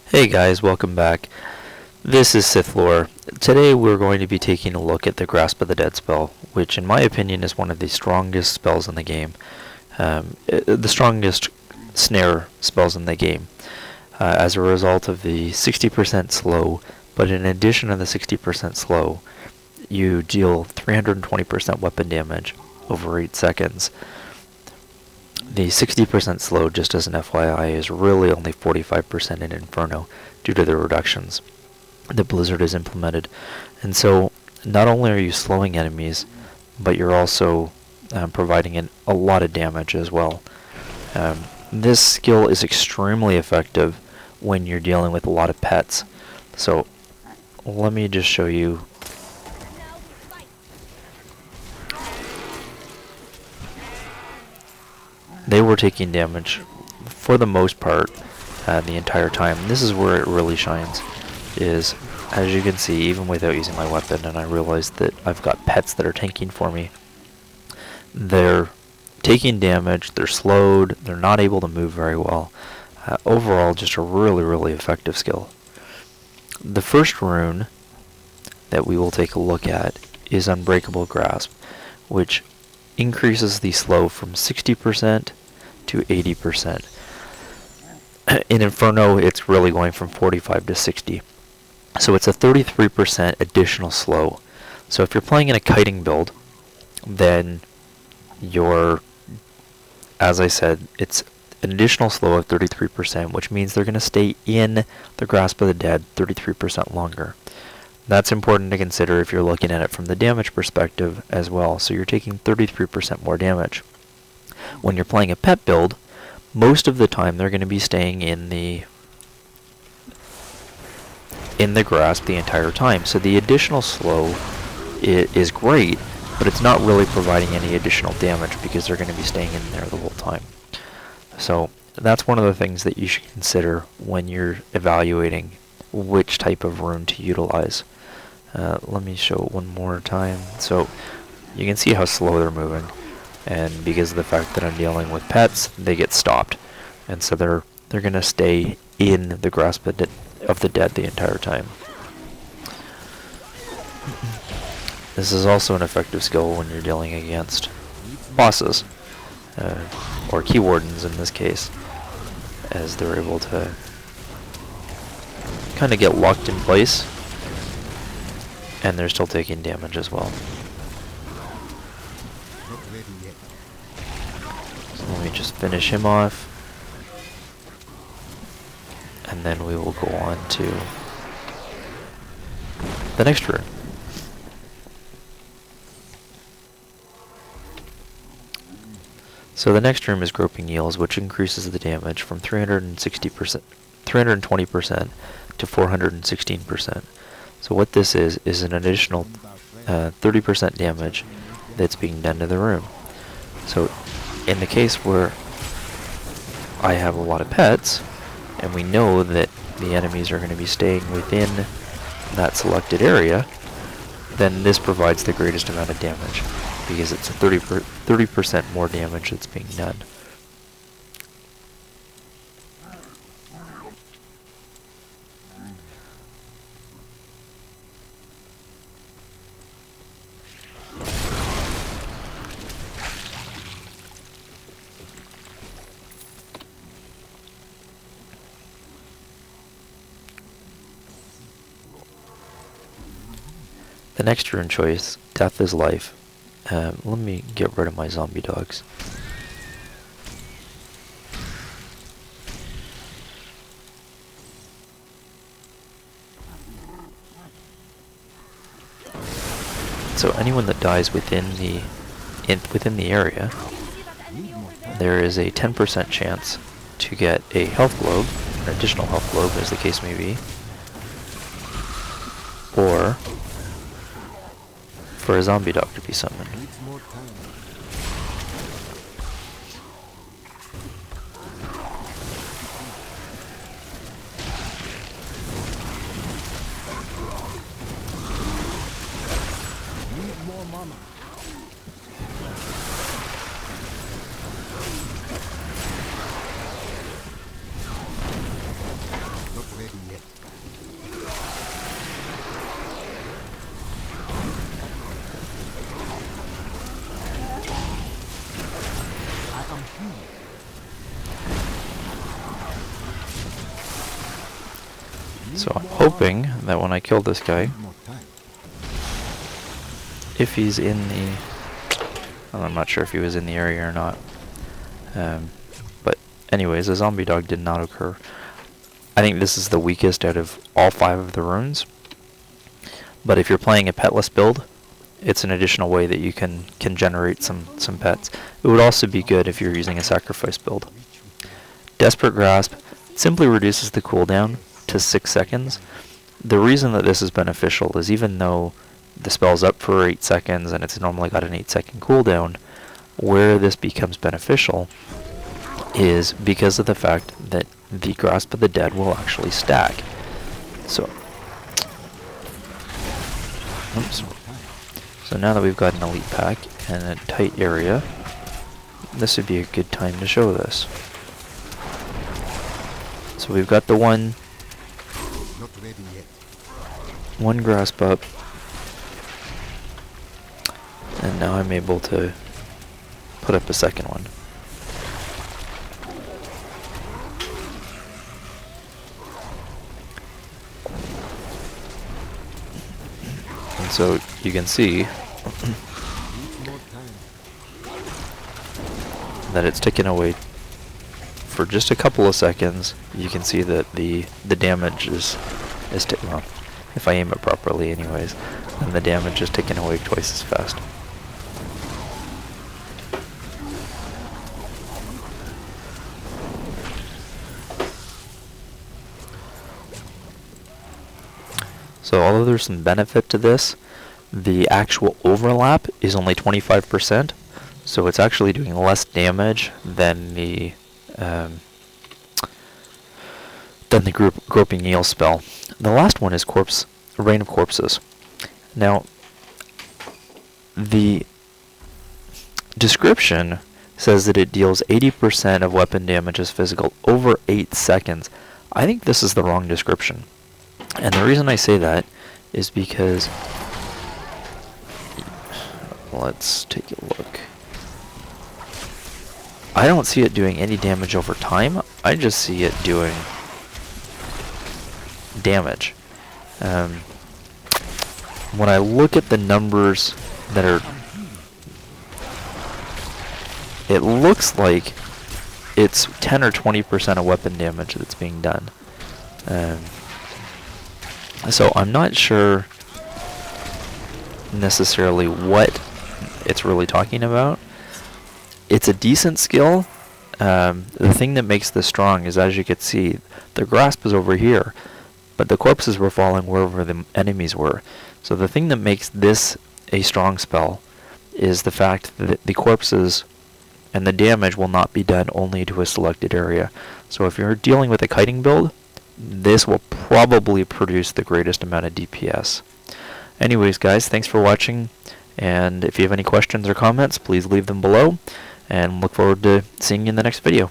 Hey guys, welcome back. This is Sith Lore. Today we're going to be taking a look at the Grasp of the Dead spell, which in my opinion is one of the strongest spells in the game. The strongest snare spells in the game. As a result of the 60% slow, but in addition to the 60% slow, you deal 320% weapon damage over 8 seconds. The 60% slow, just as an FYI, is really only 45% in Inferno due to the reductions that Blizzard has implemented. And so, not only are you slowing enemies, but you're also providing a lot of damage as well. This skill is extremely effective when you're dealing with a lot of pets. So, let me just show you. They were taking damage for the most part the entire time. This is where it really shines, is as you can see, even without using my weapon, and I realized that I've got pets that are tanking for me, they're taking damage, they're slowed, they're not able to move very well. Overall, just a really effective skill. The first rune that we will take a look at is Unbreakable Grasp, which increases the slow from 60% to 80%. In Inferno, it's really going from 45 to 60. So it's a 33% additional slow. So if you're playing in a kiting build, then as I said, it's an additional slow of 33%, which means they're going to stay in the Grasp of the Dead 33% longer. That's important to consider if you're looking at it from the damage perspective as well. So you're taking 33% more damage. When you're playing a pet build, most of the time they're going to be staying in the grasp the entire time. So the additional slow is great, but it's not really providing any additional damage because they're going to be staying in there the whole time. So that's one of the things that you should consider when you're evaluating which type of rune to utilize. Let me show it one more time. So you can see how slow they're moving, and because of the fact that I'm dealing with pets, they get stopped, and so they're going to stay in the Grasp of the Dead the entire time. This is also an effective skill when you're dealing against bosses, or key wardens in this case, as they're able to kind of get locked in place, and they're still taking damage as well. So let me just finish him off, and then we will go on to the next rune. So the next rune is Groping Eels, which increases the damage from 320% to 416%. So what this is an additional 30% damage that's being done to the rune. So in the case where I have a lot of pets, and we know that the enemies are going to be staying within that selected area, then this provides the greatest amount of damage, because it's a 30% more damage that's being done. The next rune choice, Death is Life. Let me get rid of my zombie dogs. So anyone that dies within the area, there is a 10% chance to get a health globe, an additional health globe as the case may be, or for a zombie dog to be summoned. So I'm hoping that when I kill this guy, if he's in the... I'm not sure if he was in the area or not. But anyways, a zombie dog did not occur. I think this is the weakest out of all 5 of the runes. But if you're playing a petless build, it's an additional way that you can generate some pets. It would also be good if you're using a sacrifice build. Desperate Grasp simply reduces the cooldown to 6 seconds. The reason that this is beneficial is even though the spell's up for 8 seconds and it's normally got an 8-second cooldown, where this becomes beneficial is because of the fact that the Grasp of the Dead will actually stack. So, oops. So now that we've got an elite pack and a tight area, this would be a good time to show this. So we've got the one Grasp up, and now I'm able to put up a second one. And so you can see that it's ticking away for just a couple of seconds. You can see that the damage is well, if I aim it properly anyways, then the damage is ticking away twice as fast. So although there's some benefit to this, the actual overlap is only 25%, so it's actually doing less damage than the Groping Eel spell. The last one is Rain of Corpses. Now, the description says that it deals 80% of weapon damage as physical over 8 seconds. I think this is the wrong description. And the reason I say that is because, let's take a look. I don't see it doing any damage over time. I just see it doing damage. When I look at the numbers that are, it looks like it's 10 or 20% of weapon damage that's being done. So I'm not sure necessarily what it's really talking about. It's a decent skill. The thing that makes this strong is, as you can see, the Grasp is over here, but the corpses were falling wherever the enemies were. So the thing that makes this a strong spell is the fact that the corpses and the damage will not be done only to a selected area. So if you're dealing with a kiting build, this will probably produce the greatest amount of DPS. Anyways, guys, thanks for watching, and if you have any questions or comments, please leave them below, and look forward to seeing you in the next video.